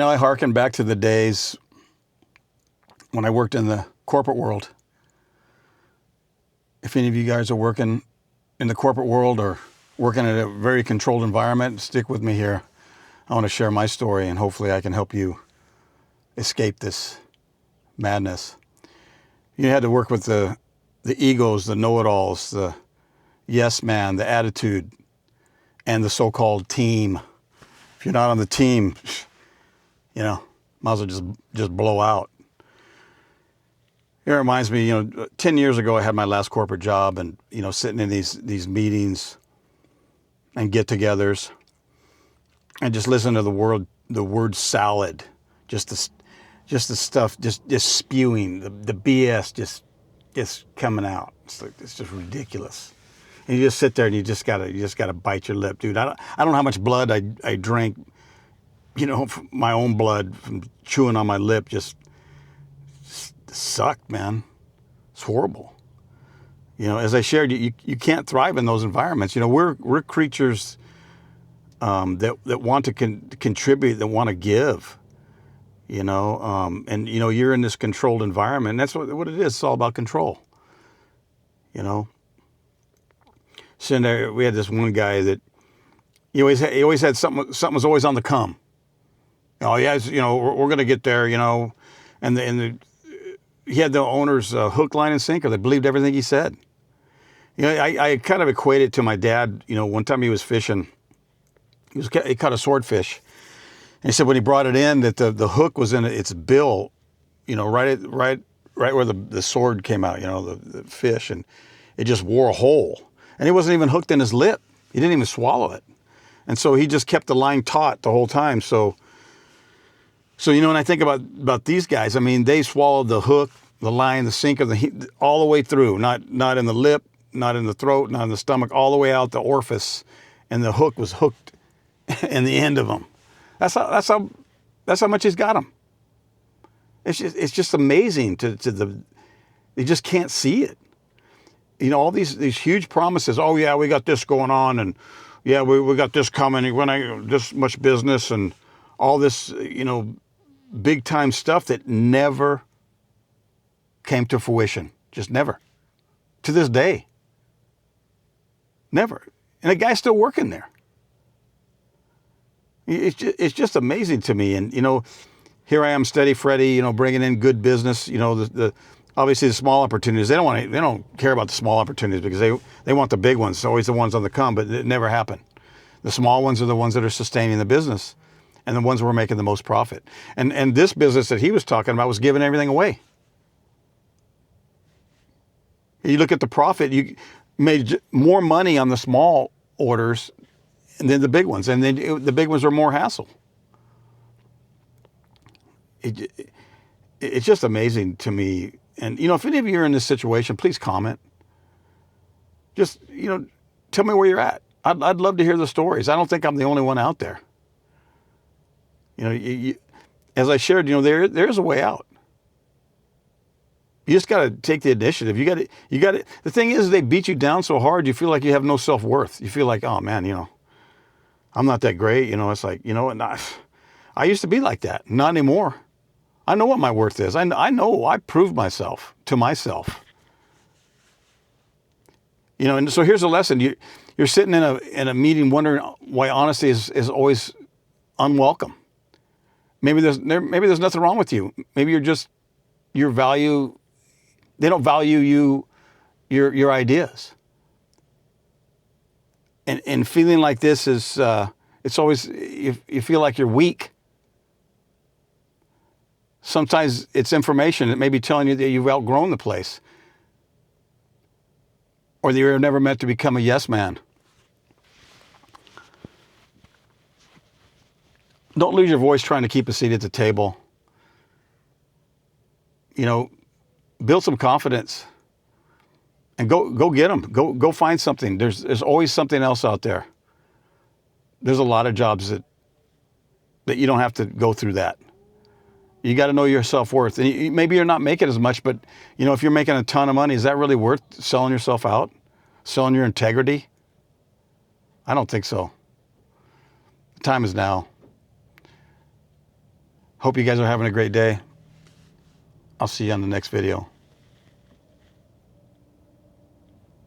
I hearken back to the days when I worked in the corporate world. If any of you guys are working in the corporate world or working in a very controlled environment, stick with me here. I want to share my story, and hopefully I can help you escape this madness. You had to work with the egos, the know-it-alls, the yes man, the attitude, and the so-called team. If you're not on the team, might as well just blow out. It reminds me, 10 years ago I had my last corporate job, and sitting in these meetings and get-togethers, and just listen to the word salad, just the stuff, just spewing, the BS just coming out. It's just ridiculous. And you just sit there and you just gotta bite your lip, dude. I don't know how much blood I drank, my own blood from chewing on my lip. Just sucked, man. It's horrible. As I shared, you can't thrive in those environments. We're creatures that want to contribute, that want to give. And you're in this controlled environment. That's what it is. It's all about control. Sitting there, we had this one guy that he always had something was always on the come. Oh yeah, we're going to get there. And he had the owner's hook, line, and sinker. They believed everything he said. I kind of equate it to my dad. One time he was fishing. He caught a swordfish. And he said when he brought it in that the hook was in its bill, right where the sword came out, the fish, and it just wore a hole. And it wasn't even hooked in his lip. He didn't even swallow it. And so he just kept the line taut the whole time. So when I think about these guys, I mean, they swallowed the hook, the line, the sinker, all the way through, not in the lip, not in the throat, not in the stomach, all the way out the orifice, and the hook was hooked in the end of them. That's how much he's got them. It's just amazing you just can't see it. All these huge promises. Oh yeah, we got this going on, and yeah, we got this coming. When this much business and all this, big time stuff that never came to fruition. Just never. To this day. Never. And the guy's still working there. It's just amazing to me. And, here I am, Steady Freddy, bringing in good business, obviously the small opportunities. They don't care about the small opportunities because they want the big ones. It's always the ones on the come, but it never happened. The small ones are the ones that are sustaining the business and the ones who are making the most profit. And this business that he was talking about was giving everything away. You look at the profit, you made more money on the small orders than the big ones. And then the big ones are more hassle. It's just amazing to me. And, if any of you are in this situation, please comment. Just, tell me where you're at. I'd love to hear the stories. I don't think I'm the only one out there. As I shared, there's a way out. You just got to take the initiative. You got to. The thing is, they beat you down so hard, you feel like you have no self-worth. You feel like, oh man, I'm not that great. It's like, I used to be like that. Not anymore. I know what my worth is. I know I proved myself to myself. And so here's a lesson. You're sitting in a meeting wondering why honesty is always unwelcome. Maybe there's nothing wrong with you. Maybe you're just your value. They don't value your ideas. And feeling like this is it's always you feel like you're weak. Sometimes it's information that may be telling you that you've outgrown the place. Or that you're never meant to become a yes man. Don't lose your voice trying to keep a seat at the table. Build some confidence. And go get them. Go find something. There's always something else out there. There's a lot of jobs that you don't have to go through that. You got to know your self-worth. And maybe you're not making as much, but if you're making a ton of money, is that really worth selling yourself out? Selling your integrity? I don't think so. The time is now. Hope you guys are having a great day. I'll see you on the next video.